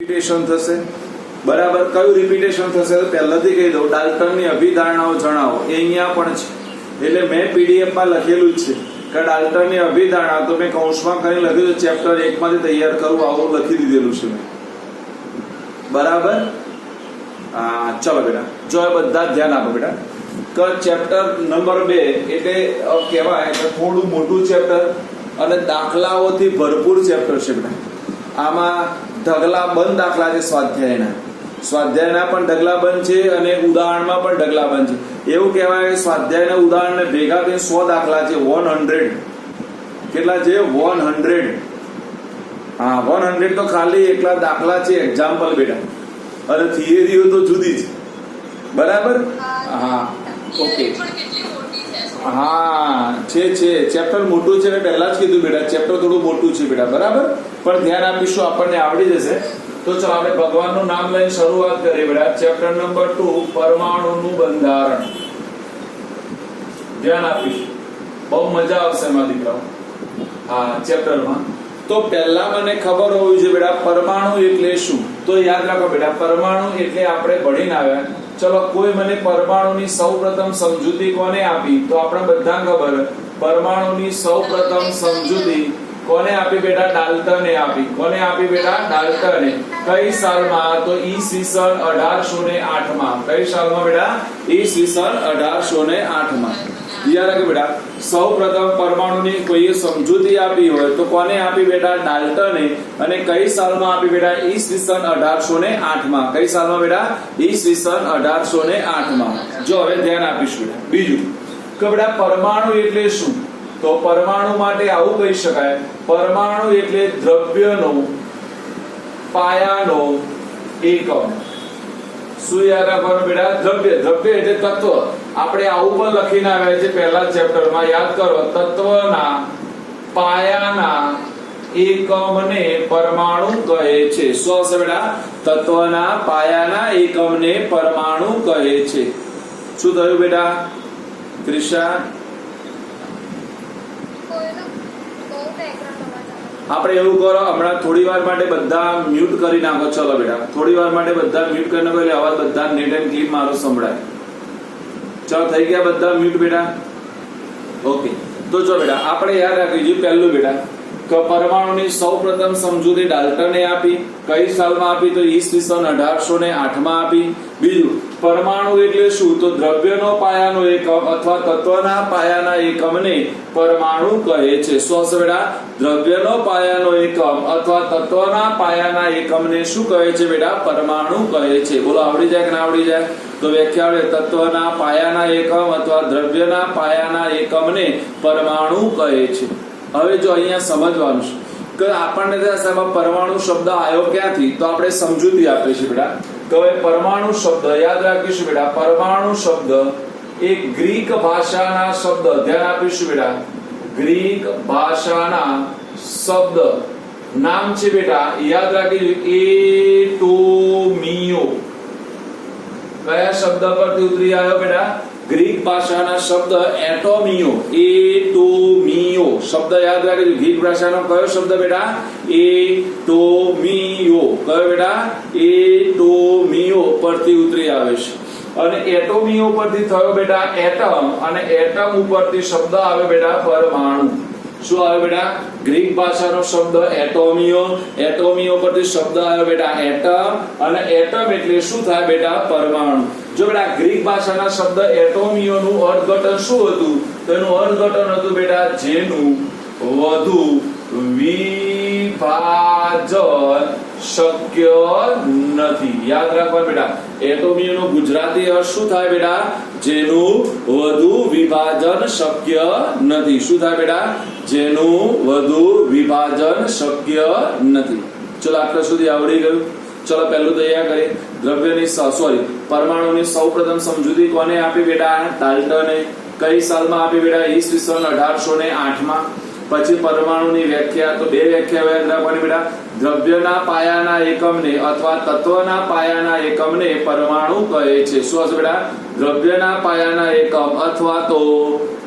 Repetition થશે બરાબર. કયું રિપીટેશન થશે તો પહેલાથી કહી દઉં, ડાલ્ટનની અભિધારણાઓ જણાવો. એ અહીંયા પણ છે, એટલે મેં પીડીએફ માં લખેલું જ છે કે ડાલ્ટનની અભિધારણા તો મેં કૌંસમાં કરીને લખ્યું છે, ચેપ્ટર 1 માંથી તૈયાર કરવું આવું લખી દીધેલું છે મેં. બરાબર. ચલો બેટા, જો બધા ધ્યાન આપો બેટા કે ચેપ્ટર નંબર 2 એટલે કહેવાય કે થોડું મોટું ચેપ્ટર અને દાખલાઓથી ભરપૂર ચેપ્ટર છે બેટા. આમાં ઢગલા બંધ દાખલા છે, સ્વાધ્યાયના પણ ઢગલા બંધ છે અને ઉદાહરણમાં પણ ઢગલા બંધ છે. એવું કહેવાય કે સ્વાધ્યાયના ઉદાહરણને ભેગા કરીને 100 દાખલા છે. 100 કેટલા છે? 100. હા, 100 તો ખાલી એકલા દાખલા છે, એક્ઝામ્પલ બેટા, અને થિયરીઓ તો જુદી છે. બરાબર. હા, ઓકે. હા, છે ચેપ્ટર મોટું છે, મેં પહેલા જ કીધું બેટા, ચેપ્ટર થોડું મોટું છે બેટા. બરાબર, પણ ધ્યાન આપીશું, આપણને આવડી જશે. તો ચાલો આપણે ભગવાનનું નામ લઈને શરૂઆત કરીએ બેટા. ચેપ્ટર નંબર 2, પરમાણુનું બંધારણ. ધ્યાન આપીશું, બહુ મજા આવશે એમાં દીકરાઓ. હા, ચેપ્ટરમાં તો પહેલા મને ખબર હોવી જોઈએ બેટા, પરમાણુ એટલે શું. તો યાદ રાખો બેટા, પરમાણુ એટલે આપણે ભણીને આવ્યા. ચલો, કોઈ મને પરમાણુની સૌપ્રથમ સમજૂતી કોને આપી? તો આપણે બધા ખબર, પરમાણુની સૌપ્રથમ સમજૂતી કોને આપી બેટા? ડાલ્ટને આપી. કોને આપી બેટા? ડાલ્ટને. કઈ સાલમાં? તો ઈસવીસન 1808 માં. કઈ સાલમાં બેટા? ઈસવીસન 1808 માં. યાદ રાખો બેટા, સૌપ્રથમ પરમાણુની કોઈએ સમજૂતી આપી હોય તો કોને આપી બેટા? ડાલ્ટને. અને કઈ સાલમાં આપી બેટા? ઈસવીસન 1808 માં. કઈ સાલમાં બેટા? ઈસવીસન 1808 માં. જો હવે ધ્યાન આપીશું. બીજું કે બેટા, પરમાણુ એટલે શું? તો પરમાણુ માટે આવું કહી શકાય, પરમાણુ એટલે દ્રવ્યનો પાયાનો એકમ. શું યાદ રાખવાનું બેટા? દ્રવ્ય એટલે તત્વ. આપણે આવું પણ લખીને આવ્યા છે પહેલા ચેપ્ટરમાં, યાદ કરો. તત્વના પાયાના એકમને પરમાણુ કહે છે. શું હશે બેટા? તત્વના પાયાના એકમને પરમાણુ કહે છે. શું થયું બેટા? ત્રિષા, આપણે એવું કરો, હમણાં થોડી વાર માટે બધા મ્યુટ કરી નાખો. ચલો બેટા, થોડી વાર માટે બધા મ્યુટ કરી નાખો, એટલે અવાજ બધા નેટ એન્ડ ક્લીન મારો સંભળાય. ચલો, થઈ ગયા બધા મ્યુટ બેટા? ઓકે. તો જો બેટા, આપણે યાદ રાખીશું પહેલું બેટા કે પરમાણુની સૌપ્રથમ સમજૂતી ડાલ્ટને આપી. કઈ સાલમાં આપી? તો ઈસવીસન 1808 માં આપી. બીજું, પરમાણુ એટલે શું? તો દ્રવ્યનો પાયાનો એકમ અથવા તત્વના પાયાના એકમને પરમાણુ કહે છે. શું હશે બેટા? દ્રવ્યનો પાયાનો એકમ અથવા તત્વના પાયાના એકમને શું કહે છે બેટા? પરમાણુ કહે છે. બોલો, આવડી જાય કે ના આવડી જાય? તો વ્યાખ્યા આવે, તત્વના પાયાના એકમ અથવા દ્રવ્યના પાયાના એકમને પરમાણુ કહે છે. હવે જો અહીંયા સમજવાનું છે કે આપણને પરમાણુ શબ્દ આવ્યો ક્યાંથી? તો આપણે સમજૂતી આપીએ છીએ બેટા. તો હવે પરમાણુ શબ્દ યાદ રાખીશું બેટા. પરમાણુ શબ્દ એ ગ્રીક ભાષાના શબ્દ, ધ્યાન આપીશું બેટા, ગ્રીક ભાષાના શબ્દ નામ છે બેટા. યાદ રાખીશું, એટોમિયો. કયા શબ્દ પરથી ઉતરી આવ્યો બેટા? ગ્રીક ભાષાના શબ્દ એટોમિયો. એટોમિયો શબ્દ યાદ રાખજો. ગ્રીક ભાષાનો કયો શબ્દ બેટા? એટોમિયો. કયો બેટા? એટોમિયો પરથી ઉતરી આવે છે. અને એટોમિયો પરથી થયો બેટા એટમ, અને એટમ ઉપરથી શબ્દ આવે બેટા પરમાણુ. શું આવે બેટા? ગ્રીક ભાષાનો શબ્દ એટોમિયો, એટોમિયો પરથી શબ્દ આવ્યો બેટા એટમ, અને એટમ એટલે શું થાય બેટા? પરમાણુ. જો બેટા, ગ્રીક ભાષાના શબ્દ એટોમિયો નું અર્થઘટન શું હતું? તો એનું અર્થઘટન હતું બેટા, જેનું વધુ વિભાજન શક્ય નથી. યાદ રાખવાનું બેટા, એટોમિયો નું ગુજરાતી અર્થ શું થાય બેટા? જેનું વધુ વિભાજન શક્ય નથી. શું થાય બેટા? જેનું વધુ વિભાજન શક્ય નથી. ચલો, આટલા સુધી આવડી ગયું. ચલો, પહેલું તૈયાર કરીએ. દ્રવ્યની પરમાણુની સૌપ્રથમ સમજૂતી કોને આપી બેટા? ડાલ્ટને. કઈ સાલમાં આપી બેટા? ઈસવીસન 1808 માં. પછી પરમાણુની વ્યાખ્યા, તો બે વ્યાખ્યા યાદ રાખવાની બેટા. દ્રવ્યના પાયાના એકમને અથવા તત્વના પાયાના એકમને પરમાણુ કહે છે. શું હશે બેટા? દ્રવ્યના પાયાના એકમ અથવા તો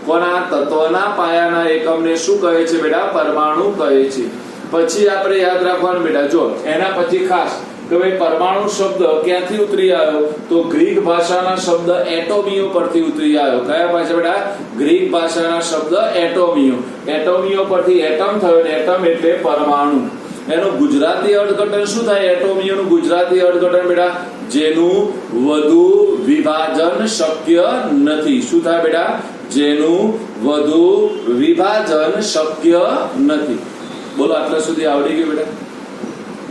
કોના? તત્વના પાયાના એકમને શું કહે છે બેટા? પરમાણુ કહે છે. પછી આપણે યાદ રાખવાનું બેટા, જો એના પછી ખાસ કે ભાઈ પરમાણુ શબ્દ ક્યાંથી ઉતરી આવ્યો? તો ગ્રીક ભાષાના શબ્દ એટોમિયો પરથી ઉતરી આવ્યો. કયા ભાષા બેટા? ગ્રીક ભાષાના શબ્દ એટોમિયો. એટોમિયો પરથી એટમ થયો, એટમ એટલે પરમાણુ. એનું ગુજરાતી અર્થઘટન શું થાય? એટોમિયોનું ગુજરાતી અર્થઘટન બેટા, જેનું વધુ વિભાજન શક્ય નથી. શું થાય બેટા? જેનું વધુ વિભાજન શક્ય નથી. બોલો આટલા સુધી આવડી ગયું બેટા?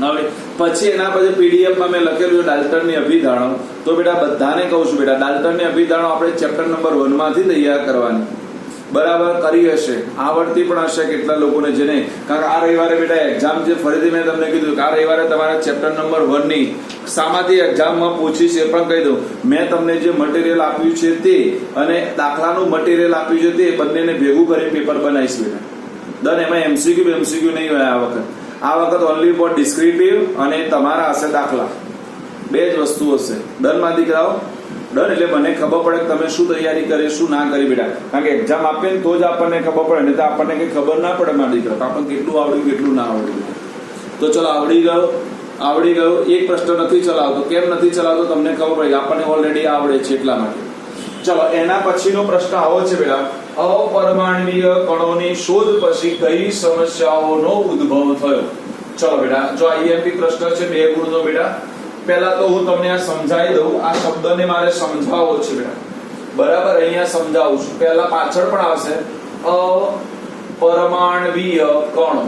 હવે પછી એના પછી પીડીએફ માં મેં લખેલું ડાલ્ટનની અભિધારણો. તો બેટા બધાને કહું છું બેટા, ડાલ્ટનની અભિધારણો આપણે ચેપ્ટર નંબર 1 માંથી તૈયાર કરવાની. બરાબર કરી હશે, આવડતી પણ હશે કેટલા લોકોને જેને, કારણ કે આ રવિવારે બેટા એક્ઝામ જે ફરીથી મેં તમને કીધું કે આ રવિવારે તમારા ચેપ્ટર નંબર 1 ની સામાથી એક્ઝામમાં પૂછીશ એ પણ કહી દઉં. મેં તમને જે મટીરિયલ આપ્યું છે તે અને દાખલાનું મટીરિયલ આપ્યું છે તે બંનેને ભેગું કરી પેપર બનાવીશ બેટા. ડન. એમાં એમસીક્યુ નહીં હોય આ વખત. આ વખત ઓનલી ફોર ડિસ્ક્રિપ્ટિવ અને તમારા હશે દાખલા. બે જ વસ્તુ હશે. ડન માં દીકરાઓ? ડન. એટલે મને ખબર પડે કે તમે શું તૈયારી કરી શું ના કરી બેટા, કારણ કે એક્ઝામ આપે ને તો જ આપણને ખબર પડે, નહીં તો આપણને કઈ ખબર ના પડે મારા દીકરા આપણને કેટલું આવડ્યું કેટલું ના આવડ્યું. તો ચલો આવડી ગયો. એક પ્રશ્ન નથી ચલાવતો. કેમ નથી ચલાવતો તમને ખબર પડે, આપણને ઓલરેડી આવડે છે એટલા માટે. ચલો એના પછીનો પ્રશ્ન આવો છે બેટા, અપરમાણવીય કણોની શોધ પછી કઈ સમસ્યાઓનો ઉદ્ભવ થયો? ચલો બેટા, જો આઈએમપી પ્રશ્ન છે 2 ગુણનો બેટા. પહેલા તો હું તમને આ સમજાવી દઉં. આ શબ્દને મારે સમજાવવો છે બેટા. બરાબર, અહીંયા સમજાવું છું. પહેલા પાછળ પણ આવશે અપરમાણવીય કણો.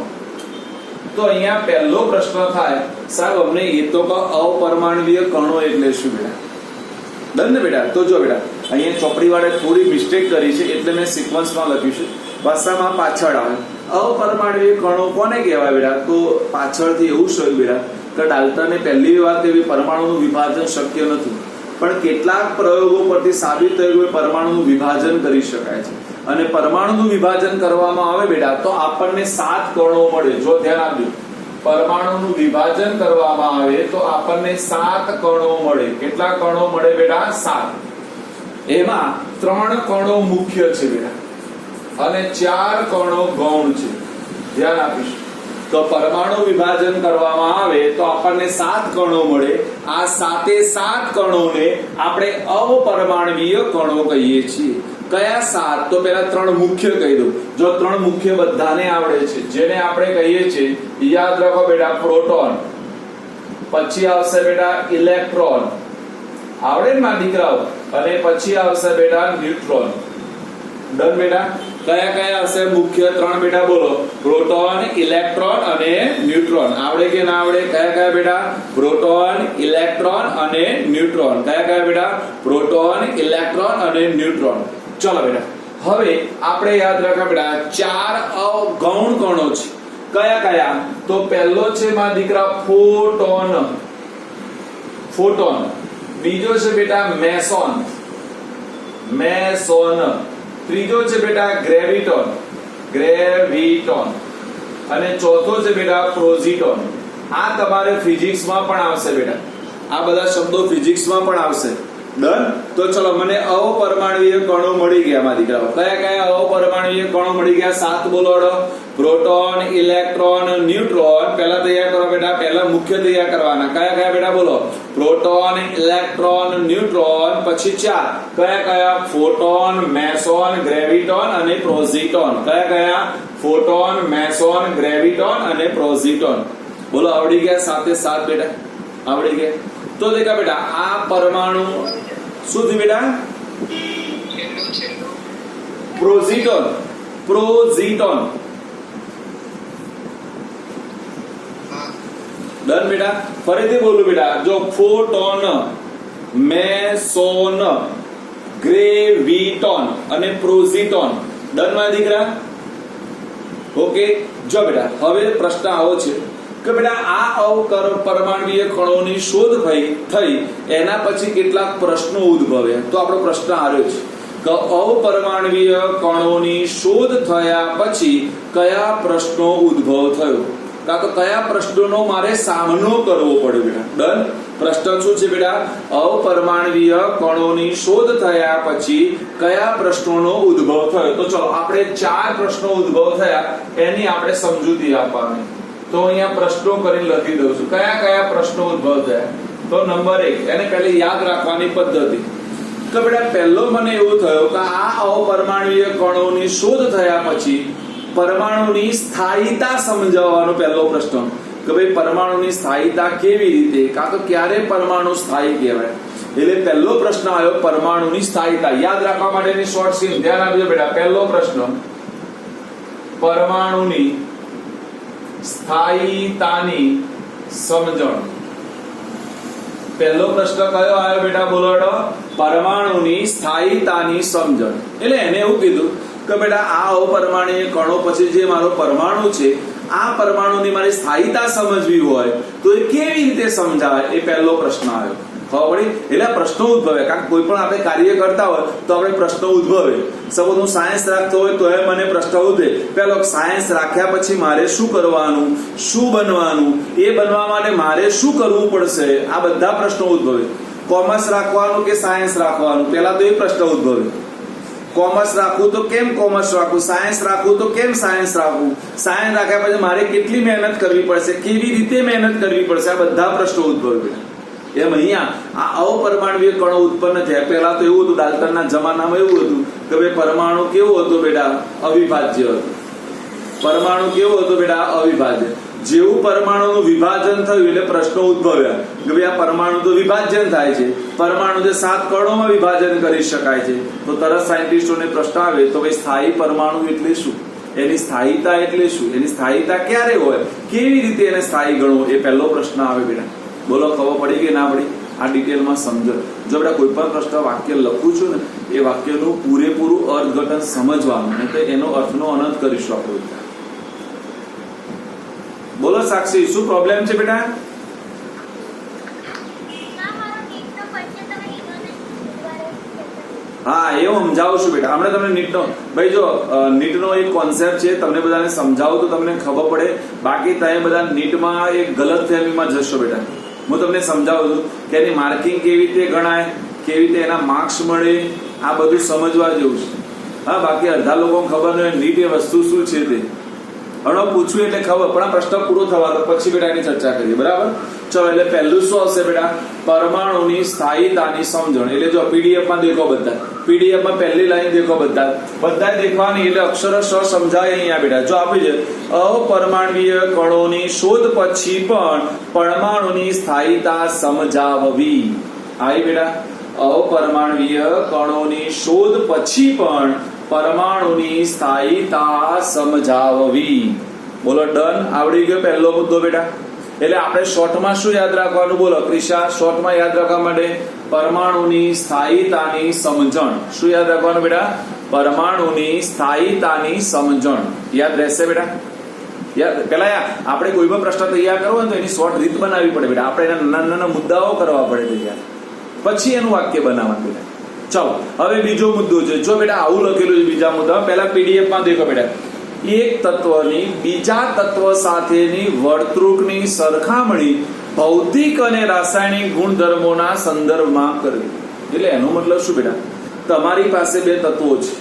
તો અહીંયા પહેલો પ્રશ્ન થાય, સાહેબ અમને એ તો અપરમાણવીય કણો એટલે શું બેટા? ડન ને બેટા? તો જો બેટા અહીંયા ચોપડી વાળે થોડી મિસ્ટેક કરી છે એટલે મેં સિક્વન્સમાં લખ્યું છે. ભાષામાં પાછળ આવે અપરમાણવીય કણો કોને કહેવાય બેટા? તો પાછળથી એવું શોધ્યું બેટા કે ડાલ્ટને પહેલી વાત એવી પરમાણુનું વિભાજન શક્ય નથી, પણ કેટલાક પ્રયોગો પરથી સાબિત થયું કે પરમાણુનું વિભાજન કરી શકાય છે. અને પરમાણુનું વિભાજન કરવામાં આવે બેટા તો આપણને 7 કણો મળે. જો ધ્યાન આપજો, પરમાણુનું વિભાજન કરવામાં આવે તો આપણને 7 કણો મળે. કેટલા કણો મળે બેટા? 7. એમાં 3 કણો મુખ્ય છે બેટા અને 4 કણો ગૌણ છે. ધ્યાન આપીશ તો પરમાણુ વિભાજન કરવામાં આવે તો આપણને 7 કણો મળે. આ 7 કણોને આપણે અપરમાણવીય કણો કહીએ છીએ. કયા 7? તો પેલા 3 મુખ્ય કહી દઉં. જો 3 મુખ્ય બધાને આવડે છે, જેને આપણે કહીએ છીએ, યાદ રાખો બેટા, પ્રોટોન, પછી આવશે બેટા ઇલેક્ટ્રોન, આવડે ને મારા દીકરાઓ, અને પછી આવશે બેટા ન્યુટ્રોન. ડન બેટા? કયા હશે મુખ્ય 3 બેટા? બોલો. પ્રોટોન, ઇલેક્ટ્રોન અને ન્યુટ્રોન. આવડે કે ના આવડે? કયા બેટા? પ્રોટોન, ઇલેક્ટ્રોન અને ન્યુટ્રોન. કયા બેટા? પ્રોટોન, ઇલેક્ટ્રોન અને ન્યુટ્રોન. ચલો બેટા, હવે આપણે યાદ રાખા બેટા 4 અગૌણ કણો છે. કયા? તો પહેલો છે મારા દીકરા ફોટોન. બીજો છે બેટા મેસોન. ત્રીજો છે બેટા ગ્રેવિટોન અને ચોથો છે બેટા પ્રોઝિટોન. આ તમારે ફિઝિક્સમાં પણ આવશે બેટા. આ બધા શબ્દો ફિઝિક્સમાં પણ આવશે. ડન? તો ચલો મને અપરમાણવીય કણો મળી ગયા મારા દીકરાઓ. કયા અપરમાણવીય કણો મળી ગયા? 7 બોલો. Proton, electron, neutron. પહેલા તૈયાર કરો બેટા. પહેલા મુખ્ય તૈયાર કરવાના. કયા બેટા? બોલો. Proton, electron, neutron. પછી 4 કયા? ફોટોન, મેસોન, ગ્રેવિટોન અને પ્રોઝિટોન. કયા? ફોટોન, મેસોન, ગ્રેવિટોન અને પ્રોઝિટોન. બોલો આવડી ગયા? 7 બેટા આવડી ગયા. તો દેખા બેટા આ પરમાણુ શું થયું બેટા? પ્રોઝિટોન. ડન બેટા? ફરીથી બોલું બેટા. જો ફોટોન, મેસોન, ગ્રેવિટોન અને પ્રોઝિટોન. ડન માં દીકરા? ઓકે. જો બેટા હવે પ્રશ્ન આવો છે કે બેટા આ અપરમાણવીય કણોની શોધ થઈ એના પછી કેટલાક પ્રશ્નો ઉદ્ભવ્યા. તો આપણો પ્રશ્ન આવ્યો છે કે અપરમાણવીય કણોની શોધ થયા પછી કયા પ્રશ્નો ઉદ્ભવ થયો, કાં તો કયા પ્રશ્નોનો મારે સામનો કરવો પડે બેટા. ડન? પ્રશ્ન શું છે બેટા? અપરમાણવીય કણોની શોધ થયા પછી કયા પ્રશ્નોનો ઉદ્ભવ થયો. તો ચલો આપણે 4 પ્રશ્નો ઉદ્ભવ થયા એની આપણે સમજૂતી આપવાની. તો અહીંયા પ્રશ્નો કરીને લખી દઉં છું. કયા કયા પ્રશ્નો ઉદ્ભવ થયા? તો નંબર 1, એને પહેલી યાદ રાખવાની પદ્ધતિ કે બેટા પહેલો મને એવું થયું કે આ અપરમાણુય કણોની શોધ થયા પછી પરમાણુની સ્થાયીતા સમજાવવાનો પહેલો પ્રશ્ન કે ભાઈ પરમાણુની સ્થાયીતા કેવી રીતે, કાં તો ક્યારે પરમાણુ સ્થાયી કહેવાય. એટલે પહેલો પ્રશ્ન આવ્યો પરમાણુની સ્થાયીતા. યાદ રાખવા માટેની શોર્ટ સ્કીમ ધ્યાન આપજો બેટા. પહેલો પ્રશ્ન પરમાણુની સ્થાયીતાની સમજણ. પહેલો પ્રશ્ન કયો આવ્યો બેટા? બોલો. પરમાણુની સ્થાયીતાની સમજણ. એટલે એને એવું કીધું કે બેટા આ અપરમાણુય કણો પછી જે મારો પરમાણુ છે આ પરમાણુની મારી સ્થાયીતા સમજવી હોય તો એ કેવી રીતે સમજાય? એ પહેલો પ્રશ્ન આવ્યો. ખબર પડી? એટલે પ્રશ્નો ઉદ્ભવે. કારણ કોઈ પણ આપણે કાર્ય કરતા હોય તો આપણે પ્રશ્નો ઉદ્ભવે. સપોઝ હું સાયન્સ રાખતો હોય તો એ મને પ્રશ્ન ઉદ્ભવે. પેલો સાયન્સ રાખ્યા પછી મારે શું કરવાનું, શું બનવાનું, એ બનવા માટે મારે શું કરવું પડશે, આ બધા પ્રશ્નો ઉદ્ભવે. કોમર્સ રાખવાનું કે સાયન્સ રાખવાનું, પેલા તો એ પ્રશ્ન ઉદ્ભવે. કોમર્સ રાખવું તો કેમ કોમર્સ રાખવું, સાયન્સ રાખવું તો કેમ સાયન્સ રાખવું, સાયન્સ રાખ્યા પછી મારે કેટલી મહેનત કરવી પડશે, કેવી રીતે મહેનત કરવી પડશે, આ બધા પ્રશ્નો ઉદ્ભવે. એમ અહીંયા આ અપરમાણુય કણો ઉત્પન્ન થયા. પહેલા તો એવું હતું, ડાલ્ટનના જમાનામાં એવું હતું કે ભાઈ પરમાણુ કેવો હતો બેટા? અવિભાજ્ય હતો. પરમાણુ કેવો હતો બેટા? અવિભાજ્ય. જેવું પરમાણુનું વિભાજન થયું એટલે પ્રશ્નો ઉદ્ભવ્યા કે ભાઈ આ પરમાણુ તો વિભાજન થાય છે, પરમાણુ જે 7 કણોમાં વિભાજન કરી શકાય છે, તો તરત સાયન્ટિસ્ટોને પ્રશ્ન આવે તો ભાઈ સ્થાયી પરમાણુ એટલે શું, એની સ્થાયીતા એટલે શું, એની સ્થાયીતા ક્યારે હોય, કેવી રીતે એને સ્થાયી ગણવું, એ પહેલો પ્રશ્ન આવે બેટા. બોલો, ખબર પડી કે ના પડી? આ ડિટેલમાં સમજો. જો બેટા કોઈ પણ પ્રશ્ન વાક્ય લખું છું ને એ વાક્યનું પૂરેપૂરું અર્થઘટન સમજવાનું, નહીં તો એનો અર્થનો અનંત કરીશું આપણે. બોલો સાક્ષી, શું પ્રોબ્લેમ છે બેટા? હા, એવું સમજાવું છું બેટા. હમણાં તમને નીટનો ભાઈ જો નીટનો એક કોન્સેપ્ટ છે, તમને બધાને સમજાવું તો તમને ખબર પડે. બાકી તમે બધા નીટમાં એક ગલત ફહેમીમાં જશો બેટા. હું તમને સમજાવું છું કે એની માર્કિંગ કેવી રીતે ગણાય, કેવી રીતે એના માર્ક્સ મળે, આ બધું સમજવા જેવું છે. હા, બાકી અડધા લોકોને ખબર નહીં નીટ એ વસ્તુ શું છે તે. હમણાં પૂછવું એટલે ખબર, પણ આ પ્રશ્ન પૂરો થવા તો પછી બેટા એની ચર્ચા કરીએ. બરાબર? ચલો, એટલે પહેલું શું આવશે બેટા? પરમાણુની સ્થાયીતાની સમજણ. એટલે જો પીડીએફ માં દેખો બધા, પીડીએફ માં પહેલી લાઈન દેખો બધા દેખવાની, એટલે અક્ષરશઃ સમજાય અહીંયા બેટા. જો આપી છે અપરમાણુય કણોની શોધ પછી પણ પરમાણુની સ્થાયીતા સમજાવવી. આવી બેટા, અપરમાણુય કણોની શોધ પછી પણ પરમાણુની સ્થાયીતા સમજાવવી. બોલો, ડન. આવડી ગયો પહેલો મુદ્દો બેટા. એટલે આપણે શોર્ટમાં શું યાદ રાખવાનું? બોલો ક્રિશા, શોર્ટમાં યાદ રાખવા માટે પરમાણુની સ્થાયીતાની સમજણ. શું યાદ રાખવાનું બેટા? પરમાણુની સ્થાયીતાની સમજણ. યાદ રહેશે બેટા? યાદ. પેલા આપણે કોઈ પણ પ્રશ્ન તૈયાર કરવો હોય તો એની શોર્ટ રીત બનાવવી પડે બેટા. આપણે એના નાના નાના મુદ્દાઓ કરવા પડે તૈયાર, પછી એનું વાક્ય બનાવવાનું બેટા. ચાલો, હવે બીજો મુદ્દો છે. જો બેટા આવું લખેલું છે બીજા મુદ્દામાં, પહેલા પીડીએફ માં દેખો બેટા. એક તત્વની બીજા તત્વ સાથેની વર્તણૂકની સરખામણી ભૌતિક અને રાસાયણિક ગુણધર્મોના સંદર્ભમાં કરવી. એટલે એનો મતલબ શું બેટા? તમારી પાસે બે તત્વો છે,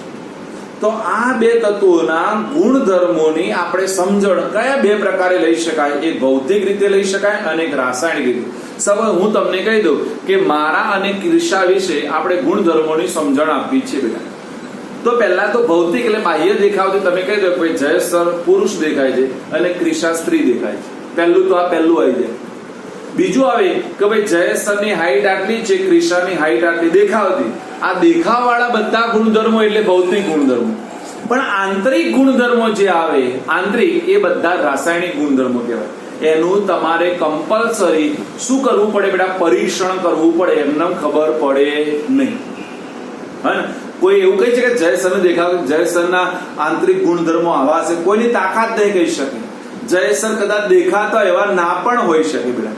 તો આ બે તત્વોના ગુણધર્મોની આપણે સમજણ કયા બે પ્રકારે લઈ શકાય? એક ભૌતિક રીતે લઈ શકાય અને એક રાસાયણિક રીતે. સવાલ હું તમને કહી દઉં કે મારા અને ક્રિશા વિશે આપણે ગુણધર્મોની સમજણ આપવી છે બેટા. તો પહેલા તો ભૌતિક એટલે બાહ્ય દેખાવથી તમે કહી દો કે ભાઈ જયેશ સર પુરુષ દેખાય છે અને ક્રિશા સ્ત્રી દેખાય છે. પહેલું તો આ પહેલું આવી જાય. બીજું આવે કે ભાઈ જયેશ સરની હાઈટ આટલી છે, ક્રિશાની હાઈટ આટલી દેખાવથી. આ દેખાવવાળા બધા ગુણધર્મો એટલે ભૌતિક ગુણધર્મો. પણ આંતરિક ગુણધર્મો જે આવે, આંતરિક, એ બધા રાસાયણિક ગુણધર્મો કહેવાય. એનું તમારે કમ્પલસરી શું કરવું પડે બેટા? પરીક્ષણ કરવું પડે. એમને ખબર પડે નહીં. હા, કોઈ એવું કહે છે કે જયસર દેખાવ, જયસરના આંતરિક ગુણધર્મો આવા છે, કોઈની તાકાત નહીં કહી શકે. જયસર કદાચ દેખાતા એવા ના પણ હોઈ શકે બેટા.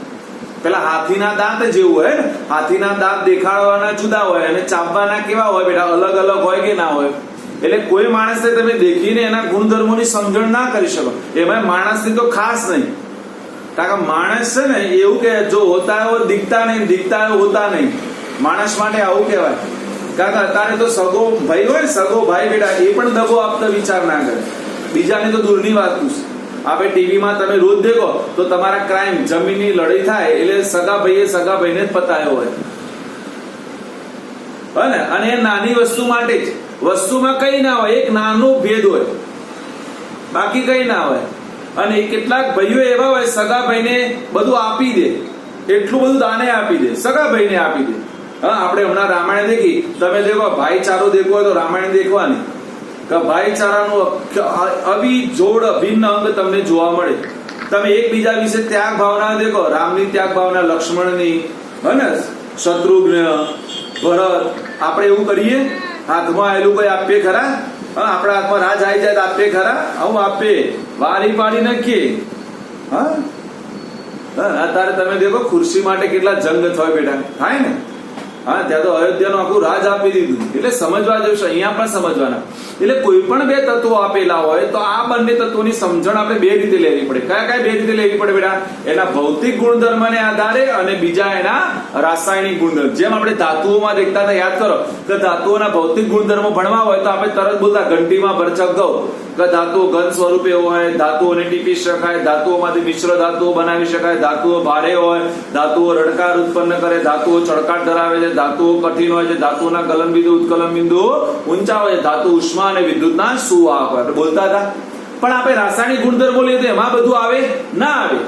પેલા હાથીના દાંત જેવું હોય ને, હાથીના દાંત દેખાડવાના જુદા હોય અને ચાપવાના કેવા હોય બેટા? અલગ અલગ હોય કે ના હોય? એટલે કોઈ માણસને તમે દેખીને એના ગુણધર્મોની સમજણ ના કરી શકો. એમાં માણસની તો ખાસ નહીં, કારણ કે માણસ છે ને એવું કે જો હોતા હો દિખતા નહીં, દિખતા હો હોતા નહીં. માણસ માટે આવું કહેવાય. કારણ કે અત્યારે તો સગો ભાઈ હોય, સગો ભાઈ બેટા, એ પણ દગો આપતા વિચાર ના કરે. બીજાની તો દૂરની વાત પૂછ. આપણે ટીવીમાં તમે રોજ દેખો તો તમારા ક્રાઇમ જમીનની લડાઈ થાય એટલે સગા ભાઈને જ પતાયો હોય ને, અને એ નાની વસ્તુ માટે જ, વસ્તુમાં કઈ ના હોય, એક નાનો ભેદ હોય, બાકી કઈ ના હોય. અને કેટલાક ભાઈઓ એવા હોય સગા ભાઈને બધું આપી દે, એટલું બધું દાને આપી દે, સગા ભાઈને આપી દે. હા, આપણે હમણાં રામાયણ દેખી, તમે દેખો ભાઈચારો દેખવો હોય તો રામાયણ દેખવાની, કે ભાઈચારાનું અભિજોડ અભિન્ન અંગ તમને જોવા મળે. તમે એકબીજા વિશે ત્યાગ ભાવના દેખો, રામની ત્યાગ ભાવના, લક્ષ્મણની, હને શત્રુઘ્ન, ભરત. આપણે એવું કરીએ, હાથમાં આવેલું કોઈ આપીએ ખરા? આપણા હાથમાં રાજ આવી જાય તો આપીએ ખરા? આવું આપીએ, વારી પાડી નાખીએ. હા, અત્યારે તમે દેખો ખુરશી માટે કેટલા જંગ થાય બેટા, થાય ને? હા, ત્યાં તો અયોધ્યાનું આખું રાજ આપી દીધું. એટલે સમજવા જેવું છે, અહીંયા પણ સમજવાના. એટલે કોઈ પણ બે તત્વો આપેલા હોય તો આ બંને તત્વોની સમજણ આપણે બે રીતે લેવી પડે. કયા બે રીતે લેવી પડે બેટા? એના ભૌતિક ગુણધર્મને આધારે અને બીજા એના રાસાયણિક ગુણધર્મ. જેમ આપણે ધાતુઓમાં દેખતા હતા, યાદ કરો કે ધાતુઓના ભૌતિક ગુણધર્મો ભણવા હોય તો આપણે તરત બોલતા ઘંટીમાં ભરચક ગૌ, કે ધાતુઓ ઘન સ્વરૂપે હોય, ધાતુઓને ટીપી શકાય, ધાતુઓમાંથી મિશ્ર ધાતુઓ બનાવી શકાય, ધાતુઓ ભારે હોય, ધાતુઓ રડકાર ઉત્પન્ન કરે, ધાતુઓ ચળકાટ ધરાવે છે, ધાતુઓ કઠિન હોય છે, ધાતુઓના ગલન બિંદુ ઉત્કલન બિંદુ ઊંચા હોય છે, ધાતુ ઉષ્મા અને વિદ્યુતના સુવાહક હોય બોલતા હતા. પણ આપણે રાસાયણિક ગુણધર્મો લઈએ તો એમાં બધું આવે ના આવે?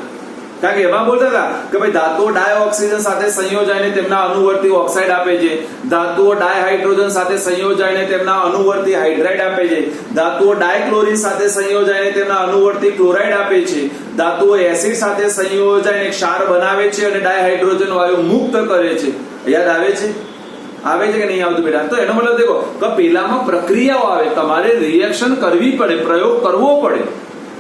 કારણ કે એમાં બોલતા હતા કે ભાઈ ધાતુઓ ડાયઓક્સિજન સાથે સંયોજાઈને તેમના અનુવર્તી ઓક્સાઇડ આપે છે, ધાતુઓ ડાયહાઇડ્રોજન સાથે સંયોજાઈને તેમના અનુવર્તી હાઇડ્રાઇડ આપે છે, ધાતુઓ ડાયક્લોરિન સાથે સંયોજાઈને તેમના અનુવર્તી ક્લોરાઇડ આપે છે, ધાતુઓ એસિડ સાથે સંયોજાઈને ક્ષાર બનાવે છે અને ડાયહાઇડ્રોજન વાયુ મુક્ત કરે છે. યાદ આવે છે? આવે છે કે નહીં આવતું બેટા? તો એનો મતલબ દેખો કે પેલામાં પ્રક્રિયાઓ આવે, તમારે રિએક્શન કરવી પડે, પ્રયોગ કરવો પડે.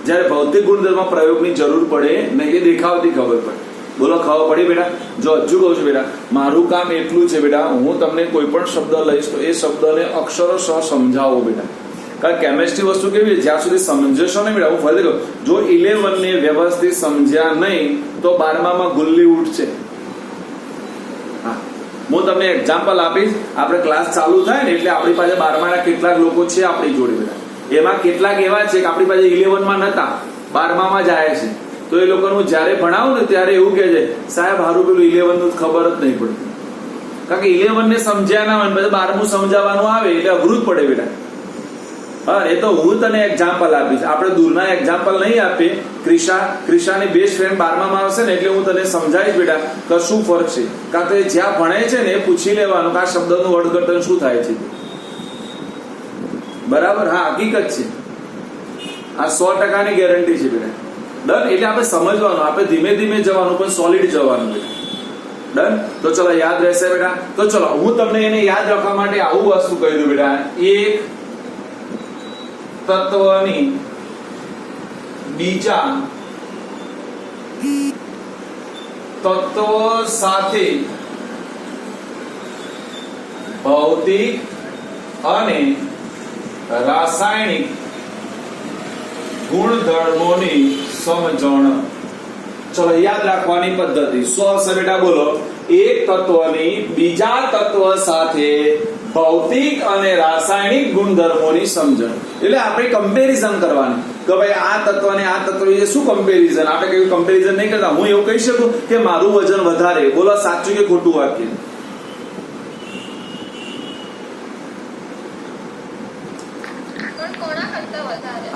જ્યારે ભૌતિક ગુણધર્મ પ્રયોગની જરૂર પડે નહીં, એ દેખાવથી ખબર પડે. બોલો, ખબર પડી બેટા? જો હજુ કહું છું બેટા, મારું કામ એટલું છે બેટા, હું તમને કોઈ પણ શબ્દ લઈશ તો એ શબ્દને અક્ષરશઃ સમજાવો બેટા. કારણ કેમેસ્ટ્રી વસ્તુ કેવી છે, જ્યાં સુધી સમજશો ને બેટા, હું ફરી કહું, જો 11 ને વ્યવસ્થિત સમજ્યા નહીં તો 12માં ગુલ્લી ઉઠશે. હું તમને એક્ઝામ્પલ આપીશ, આપણે ક્લાસ ચાલુ થાય ને એટલે આપણી પાસે 12માના કેટલાક લોકો છે આપણી જોડે બેટા, એમાં કેટલાક એવા છે કે આપણી પાસે 11માં નતા, 12માં જ આવ્યા છે. તો એ લોકોનું જયારે ભણાવું ને ત્યારે એવું કહે છે, સાહેબ હારું પેલું 11 નું ખબર જ નહીં પડતી. કારણ કે 11 ને સમજ્યા ના હોય, પછી 12મું સમજાવવાનું આવે એટલે અઘરું જ પડે બેટા. હા, એ તો હું તને એક્ઝામ્પલ આપીશ, આપણે દૂરના એક્ઝામ્પલ નહીં આપીએ. ક્રિશાની બેસ્ટ ફ્રેન્ડ 12માં આવશે ને એટલે હું તને સમજાવીશ બેટા કે શું ફરક છે. કારણ કે જ્યાં ભણે છે ને એ પૂછી લેવાનું કે આ શબ્દનું અર્થઘટન શું થાય છે. બરાબર? હા, હકીકત છે, આ 100%ની ગેરંટી છે બેટા. ડન? એટલે આપણે સમજવાનું, આપણે ધીમે ધીમે જવાનું પણ સોલિડ જવાનું બેટા. ડન? તો ચલો, યાદ રહેશે બેટા? તો ચલો, હું તમને એને યાદ રાખવા માટે આવું વસ્તુ કહી દઉં બેટા. એક તત્વની બીજા તત્વ સાથે ભૌતિક અને રાસાયણિક ગુણધર્મોની સમજણ. ચલો, યાદ રાખવાની પદ્ધતિ શું હશે બેટા? બોલો. એક તત્વની બીજા તત્વ સાથે ભૌતિક અને રાસાયણિક ગુણધર્મોની સમજણ. એટલે આપણે કમ્પેરિઝન કરવાની કે ભાઈ આ તત્વ ને આ તત્વ વિશે શું કમ્પેરિઝન. આપણે કઈ કમ્પેરિઝન નહીં કરતા. હું એવું કહી શકું કે મારું વજન વધારે, બોલો સાચું કે ખોટું વાક્ય?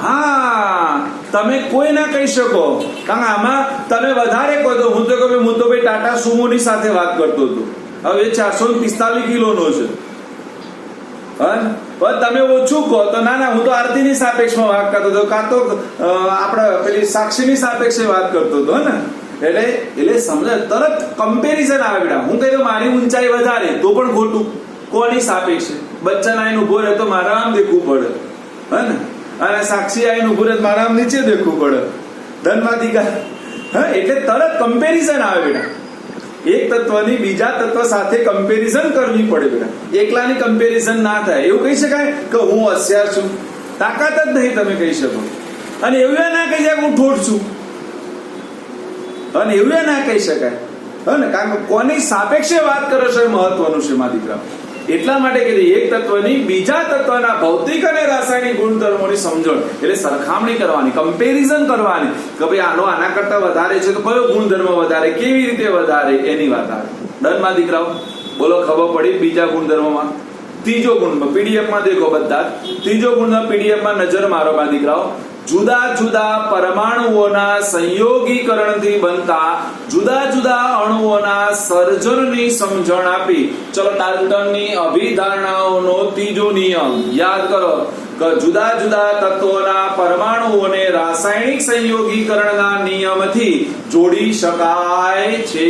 હા, તમે કોઈ ના કહી શકો, કારણ કે આમાં તમે વધારે કહો તો હું તો ભાઈ ટાટા સુમોની સાથે વાત કરતો હતો, હવે 445 કિલોનો છે. તમે ઓછું કહો તો ના હું તો આરતીની સાપેક્ષમાં વાત કરતો હતો, કાં તો આપણે પેલી સાક્ષીની સાપેક્ષે વાત કરતો હતો ને. એટલે સમજ, તરત કમ્પેરિઝન આવે બેટા. હું કહી દઉં મારી ઊંચાઈ વધારે તો પણ ખોટું. કોની સાપેક્ષે? બચ્ચન આઈને ઉભો રહે તો મારા આમ દેખવું પડે, હે ને? અને સાક્ષી આઈને ઉભો રહે તો મારા આમ નીચે દેખવું પડે. ધનવાધિકાર. હા, એટલે તરત કમ્પેરિઝન આવે બેટા. એક તત્વની બીજા તત્વ સાથે કમ્પેરિઝન કરવી પડે બેટા. એકલાની કમ્પેરિઝન ના થાય. એવું કહી શકાય કે હું હોશિયાર છું? તાકાત જ નહીં તમે કહી શકો. અને એવું ના કહી શકાય હું ઠોઠ છું, અને એવું ના કહી શકાય, હે ને? કારણ કે કોની સાપેક્ષે વાત કરો છો એ મહત્વનું છે મારા દીકરા. એટલા માટે કીધી એક તત્વની બીજા તત્વના ભૌતિક અને રાસાયણિક ગુણધર્મોની સમજણ, એટલે સરખામણી કરવાની, કમ્પેરિઝન કરવાની કે ભાઈ આનો આના કરતા વધારે છે તો કયો ગુણધર્મ વધારે, કેવી રીતે વધારે, એની વાત આવે. ડન માં દીકરાઓ? બોલો, ખબર પડી બીજા ગુણધર્મમાં? ત્રીજો ગુણધર્મ પીડીએફ માં દેખો બધા. ત્રીજો ગુણધર્મ પીડીએફ માં નજર મારો માં દીકરાઓ. જુદા જુદા પરમાણુઓના સંયોગીકરણથી બનતા જુદા જુદા અણુઓના સર્જનની સમજણ આપી. ચલો, ડાલ્ટનની અભિધારણાઓનો ત્રીજો નિયમ યાદ કરો કે જુદા જુદા તત્વોના પરમાણુઓને રાસાયણિક સંયોગીકરણના નિયમથી જોડી શકાય છે.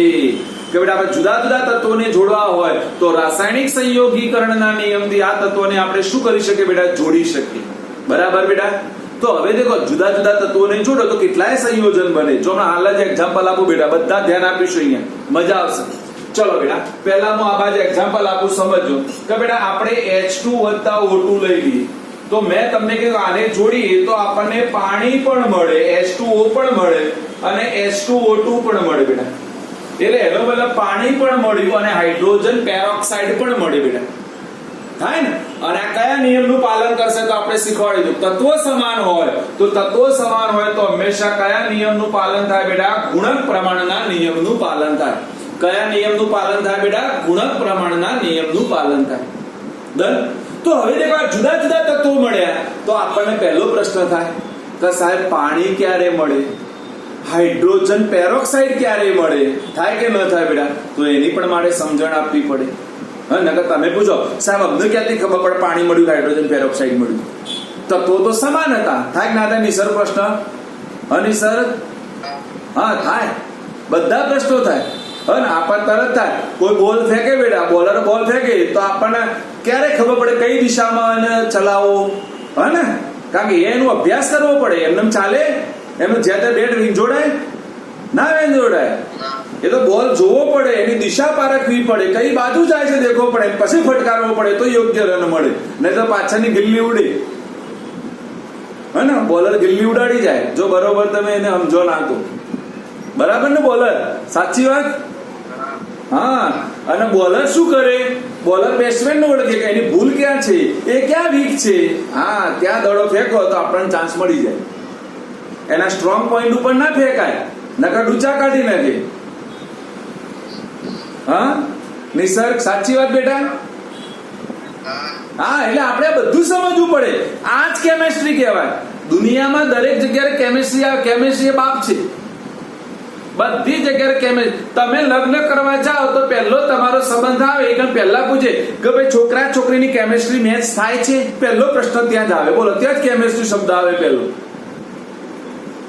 કે બેટા આપણે જુદા જુદા તત્વોને જોડવા હોય તો રાસાયણિક સંયોગીકરણના નિયમથી આ તત્વોને આપણે શું કરી શકીએ બેટા? જોડી શકીએ. બરાબર બેટા? તો હવે દેખો, જુદા જુદા તત્વોને જોડો તો કેટલાય સંયોજન બને. જો હું હાલ જ એક્ઝામ્પલ આપું બેટા, બધા ધ્યાન આપીશું, અહીંયા મજા આવશે. ચલો બેટા, પહેલા હું આ બાજુ એક્ઝામ્પલ આપું, સમજો કે બેટા આપણે H2 + O2 લઈ લઈએ તો મેં તમને કીધું આને જોડીએ તો આપણને પાણી પણ મળે, H2O પણ મળે અને H2O2 પણ મળે બેટા. એટલે એનો મતલબ પાણી પણ મળ્યું અને હાઇડ્રોજન પેરોક્સાઇડ પણ મળે બેટા. થાય ને? અને આ કયા નિયમનું પાલન કરશે તો આપણે શીખવાડી દઉં. તત્વો સમાન હોય તો હંમેશા કયા નિયમનું પાલન થાય બેટા? ગુણક પ્રમાણના નિયમનું પાલન થાય. કયા નિયમનું પાલન થાય બેટા? ગુણક પ્રમાણના નિયમનું પાલન થાય. ડન? તો હવે દેખો, જુદા જુદા તત્વો મળ્યા તો આપણને પહેલો પ્રશ્ન થાય કે સાહેબ પાણી ક્યારે મળે, હાઇડ્રોજન પેરોક્સાઇડ ક્યારે મળે? થાય કે ન થાય બેટા? તો એની પણ મારે સમજણ આપવી પડે. નકર તમે પૂછો સાહેબ અમને ક્યાંથી ખબર પડે પાણી મળ્યું, હાઇડ્રોજન પેરોક્સાઇડ મળ્યું? તત્વો તો સમાન હતા. થાય ના થાય નિસર પ્રશ્ન? નિસર? હા થાય, બધા પ્રશ્નો થાય. આપણને તરત થાય. કોઈ બોલ ફેંકે બેટા, બોલર બોલ ફેંકે તો આપણને ક્યારે ખબર પડે કઈ દિશામાં ચલાવો? ને કારણ કે એનો અભ્યાસ કરવો પડે. એમને ચાલે? એમનું જ્યાં ત્યાં બેટ વીંજોડાય ના? વીંજોડાય. એ તો બોલ જોવો પડે, એની દિશા પારખવી પડે, કઈ બાજુ જાય છે દેખવો પડે, પછી ફટકારવો પડે તો યોગ્ય રન મળે. નહીં તો પાછળની ગિલ્લી ઉડે. ને બોલર ગિલ્લી ઉડાડી જાય જો બરોબર તમે એને સમજો ના તો. બરાબર ને બોલર? સાચી વાત. હા, અને બોલર શું કરે? બોલર બેટ્સમેન ને ઓળખે કે એની ભૂલ ક્યાં છે, એ ક્યાં વીક છે. હા, ત્યાં દડો ફેંકો તો આપણને ચાન્સ મળી જાય. એના સ્ટ્રોંગ પોઈન્ટ ઉપર ના ફેંકાય, નકર ડૂચા કાઢી નાખે. હા નિસર્ગ, સાચી વાત બેટા? હા, એટલે આપણે બધું સમજવું પડે. આ જ કેમેસ્ટ્રી કહેવાય. દુનિયામાં દરેક જગ્યાએ કેમેસ્ટ્રી બાપ છે. બધી જગ્યાએ કેમેસ્ટ્રી. તમે લગ્ન કરવા જાઓ તો પહેલો તમારો સંબંધ આવે એ પહેલા પૂછે કે ભાઈ છોકરા છોકરીની કેમેસ્ટ્રી મેચ થાય છે? પહેલો પ્રશ્ન ત્યાં જ આવે. બોલો, ત્યાં જ કેમેસ્ટ્રી શબ્દ આવે પહેલો.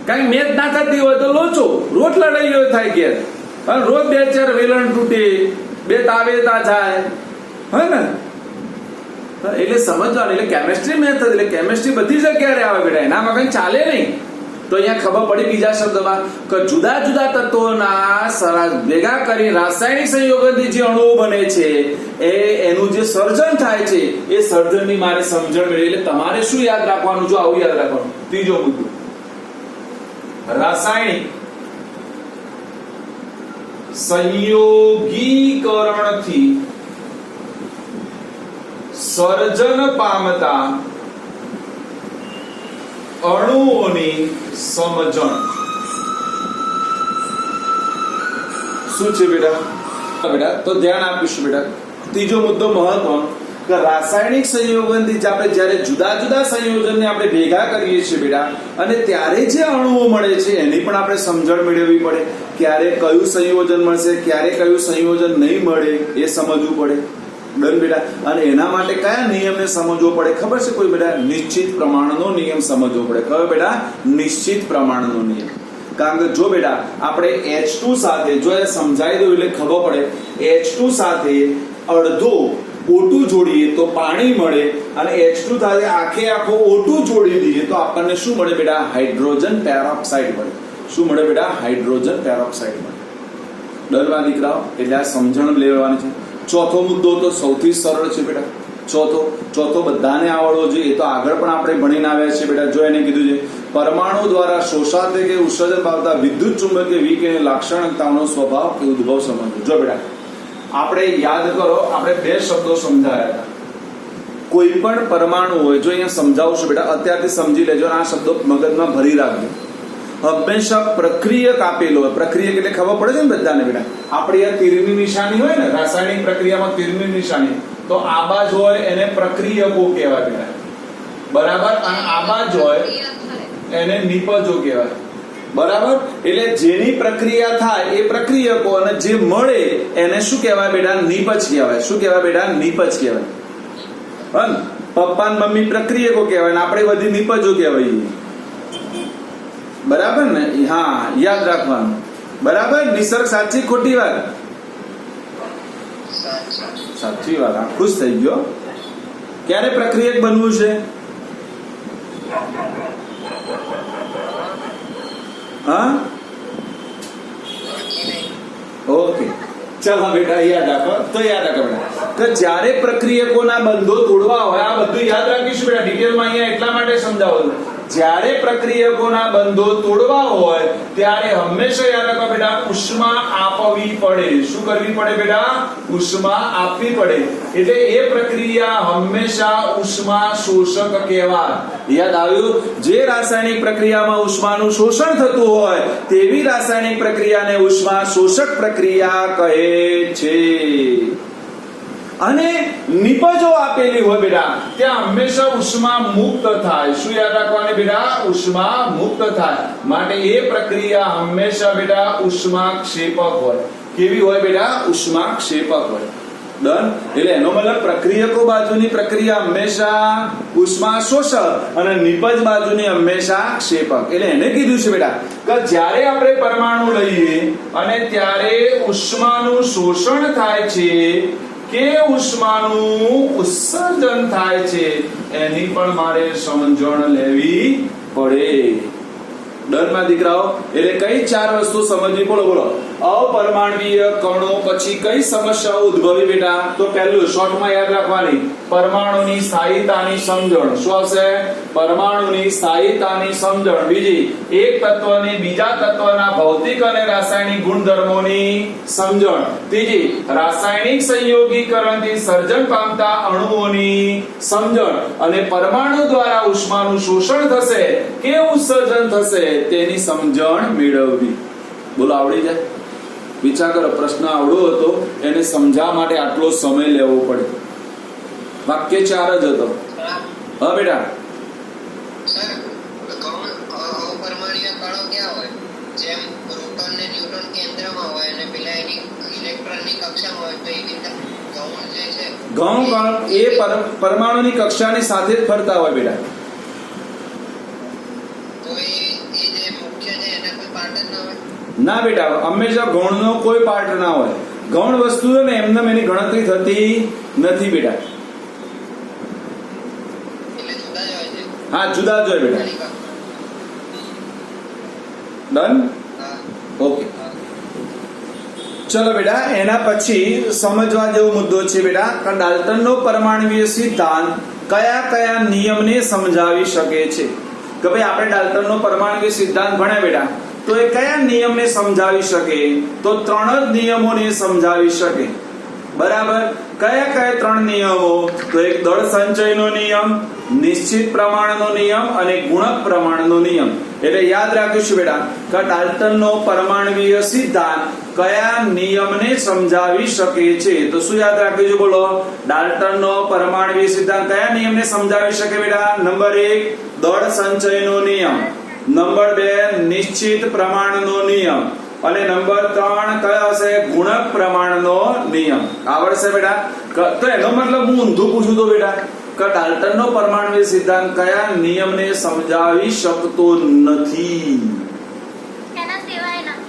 કારણ મેચ ના થતી હોય તો લોચો, રોજ લડાઈઓ થાય ઘેર, રોજ બે ચાર વેલણ તૂટે, બે તાવેતા જાય. હે ને? એટલે સમજવાનું. એટલે કેમેસ્ટ્રી મેથડ, એટલે કેમેસ્ટ્રી બધી જગ્યાએ આવે બેટા. એનામાં કઈ ચાલે નહીં. તો અહીંયા ખબર પડી બીજા શબ્દમાં કે જુદા જુદા તત્વોના ભેગા કરી રાસાયણિક સંયોગનથી જે અણુઓ બને છે એનું જે સર્જન થાય છે એ સર્જનની મારે સમજણ મેળવી. એટલે તમારે શું યાદ રાખવાનું? જો આવું યાદ રાખવાનું. ત્રીજો મુદ્દો, રાસાયણિક સંયોગીકરણથી સર્જન પામતા અણુઓની સમજણ. શું છે બેટા? તો ધ્યાન આપીશું બેટા. ત્રીજો મુદ્દો મહત્વનો કે રાસાયણિક સંયોજનથી આપણે જ્યારે જુદા જુદા સંયોજનને આપણે ભેગા કરીએ છીએ બેટા, અને ત્યારે જે અણુઓ મળે છે એની પણ આપણે સમજણ મેળવવી પડે. ક્યારે કયું સંયોજન મળશે, ક્યારે કયું સંયોજન નહીં મળે એ સમજવું પડે. ડન બેટા? અને એના માટે કયા નિયમને સમજવો પડે ખબર છે કોઈ બેટા? નિશ્ચિત પ્રમાણનો નિયમ સમજવો પડે. કયો બેટા? નિશ્ચિત પ્રમાણનો નિયમ. કારણ કે જો બેટા આપણે H2 સાથે, જો એ સમજાઈ દઉં એટલે ખબર પડે, H2 સાથે અડધો O2 જોડીએ તો પાણી મળે, અને H2 સાથે આખે આખો O2 જોડી દઈએ તો આપણને શું મળે બેટા? હાઇડ્રોજન પેરોક્સાઇડ મળે. શું મળે બેટા? હાઇડ્રોજન પેરોક્સાઇડ મળે. ડરવા દીકરાઓ, એટલે આ સમજણ લેવાની છે. ચોથો મુદ્દો તો સૌથી સરળ છે બેટા. ચોથો બધાને આવડવો જોઈએ. એ તો આગળ પણ આપણે ભણીને આવ્યા છીએ બેટા. જો એને કીધું છે પરમાણુ દ્વારા શોષાતે કે ઉત્સર્જન પામતા વિદ્યુત ચુંબકીય વિકિરણ લાક્ષણિકતાઓનો સ્વભાવ કે ઉદ્ભવ સમજવો. જો બેટા આપણે યાદ કરો, આપણે બે શબ્દો સમજાયા હતા. કોઈ પણ પરમાણુ હોય, જો અહીંયા સમજાવું છું બેટા, અત્યારથી સમજી લેજો, આ શબ્દો મગજમાં ભરી રાખજો. હંમેશા પ્રક્રિયક આપેલો હોય. પ્રક્રિયક એટલે ખબર પડે છે ને બધાને બેટા. આપણે આ તીરની નિશાની હોય ને, રાસાયણિક પ્રક્રિયામાં તીરની નિશાની, તો આ બાજ હોય એને પ્રક્રિયકો કહેવાય બેટા, બરાબર. અને આ બાજ હોય એને નિપજો કહેવાય, બરાબર. એટલે જેની પ્રક્રિયા થાય એ પ્રક્રિયકો, અને જે મળે એને શું કહેવાય બેટા? નિપજ કહેવાય. શું કહેવાય બેટા? નિપજ કહેવાય. પપ્પા ને મમ્મી પ્રક્રિયકો કહેવાય ને આપણે બધી નિપજો કહેવાય, બરાબર ને? હા, યાદ રાખવાનું, બરાબર. નિસર્ગ સાચી ખોટી વાત? સાચી વાત. આ ખુશ થઈ ગયો. ક્યારે પ્રક્રિયક બનવું છે? હા, ઓકે, ચાલો બેટા યાદ રાખો. તો યાદ રાખો બેટા કે જ્યારે પ્રક્રિયકોના બંધો તોડવા હોય, આ બધું યાદ રાખીશું બેટા. ડિટેલમાં અહીંયા એટલા માટે સમજાવું, જ્યારે પ્રક્રિયકોના બંધો તોડવા હોય ત્યારે હંમેશા યાદ રાખો બેટા, ઉષ્મા આપવી પડે. શું કરવી પડે બેટા? ઉષ્મા આપવી પડે. એટલે એ પ્રક્રિયા હંમેશા ઉષ્મા શોષક કહેવાય. યાદ આવ્યું? જે રાસાયણિક પ્રક્રિયામાં ઉષ્માનું શોષણ થતું હોય તેવી રાસાયણિક પ્રક્રિયાને ઉષ્મા શોષક પ્રક્રિયા કહે છે. અને નિપજો આપેલી હોય બેટા, ત્યાં હંમેશા ઉષ્મા મુક્ત થાય. શું યાદ રાખવાની બેટા? ઉષ્મા મુક્ત થાય. માટે એ પ્રક્રિયા હંમેશા બેટા ઉષ્મા ક્ષેપક હોય. કેવી હોય બેટા? ઉષ્મા ક્ષેપક હોય. ડન. એટલે એનો મતલબ પ્રક્રિયકો બાજુની પ્રક્રિયા હંમેશા ઉષ્મા શોષક અને નિપજ બાજુની હંમેશા ક્ષેપક. એટલે એને કીધું છે બેટા કે જ્યારે આપણે પરમાણુ લઈએ અને ત્યારે ઉષ્માનું શોષણ થાય છે કે ઉષ્માનું ઉત્સર્જન થાય છે, એની પણ મારે સમજણ લેવી પડે. ડરમાં દીકરાઓ, એટલે કઈ ચાર વસ્તુ સમજવી? બોલો બોલો. અપરમાણવીય કણો પછી કઈ સમસ્યાઓ ઉદ્ભવી બેટા? તો પહેલું શોર્ટમાં યાદ રાખવાની, પરમાણુની સ્થાયીતાની સમજણ. શું આવશે? પરમાણુની સ્થાયીતાની સમજણ. બીજી, એક તત્વની બીજા તત્વના ભૌતિક અને રાસાયણિક ગુણધર્મોની સમજણ. ત્રીજી, રાસાયણિક સંયોગીકરણથી સર્જન પામતા અણુઓની સમજણ. અને પરમાણુ દ્વારા ઉષ્માનું શોષણ થશે કે ઉત્સર્જન થશે તેની સમજણ મેળવવી. બોલો, આવડી જાય? વિચાર કરો, પ્રશ્ન આવડો હતો, એને સમજાવવા માટે આટલો સમય લેવો પડે. વાક્ય 4 જ હતો. હા બેટા. અપરમાણ્વીય કણો ક્યાં હોય? જેમ પ્રોટોન ને ન્યુટ્રોન કેન્દ્રમાં હોય અને પેલા એની ઇલેક્ટ્રોનની કક્ષામાં હોય, તો એવી રીતે ગૌણ જે છે, ગૌણ કણ એ પરમાણુની કક્ષાની સાથે જ ફરતા હોય બેટા. તો એ જે મુખ્ય છે એના કોઈ પાર્ટ જ ના હોય? ના બેટા, હંમેશા ગૌણનો કોઈ પાર્ટ ના હોય. ગૌણ વસ્તુ ને એમને એની ગણતરી થતી નથી બેટા. એટલે જુદા જ હોય છે. હા, જુદા જ હોય બેટા. ડન. ઓકે, ચલો બેટા. એના પછી સમજવા જેવો મુદ્દો છે બેટા કે ડાલ્ટનનો પરમાણુય સિદ્ધાંત કયા કયા નિયમને સમજાવી શકે છે? કે ભાઈ આપણે ડાલ્ટનનો પરમાણુય સિદ્ધાંત ભણ્યા બેટા, તો એ કયા નિયમને સમજાવી શકે? તો 3 જ નિયમોને સમજાવી શકે, બરાબર. કયા કયા 3 નિયમો? તો એક દળ સંચયનો નિયમ, નિશ્ચિત પ્રમાણનો નિયમ અને ગુણક પ્રમાણનો નિયમ. એટલે યાદ રાખીશું બેટા કે ડાલ્ટનનો પરમાણુય સિદ્ધાંત કયા નિયમને સમજાવી શકે છે? તો શું યાદ રાખીશું? બોલો. ડાલ્ટનનો પરમાણુય સિદ્ધાંત કયા નિયમને સમજાવી શકે બેટા? નંબર 1 દળ સંચયનો નિયમ, નંબર 2 નિશ્ચિત પ્રમાણનો નિયમ અને નંબર 3 કયો હશે? ગુણક પ્રમાણનો નિયમ. આવડશે બેટા? તો એનો મતલબ હું ઊંધું પૂછું તો બેટા કે ડાલ્ટનનો પરમાણુય સિદ્ધાંત કયા નિયમને સમજાવી શકતો નથી?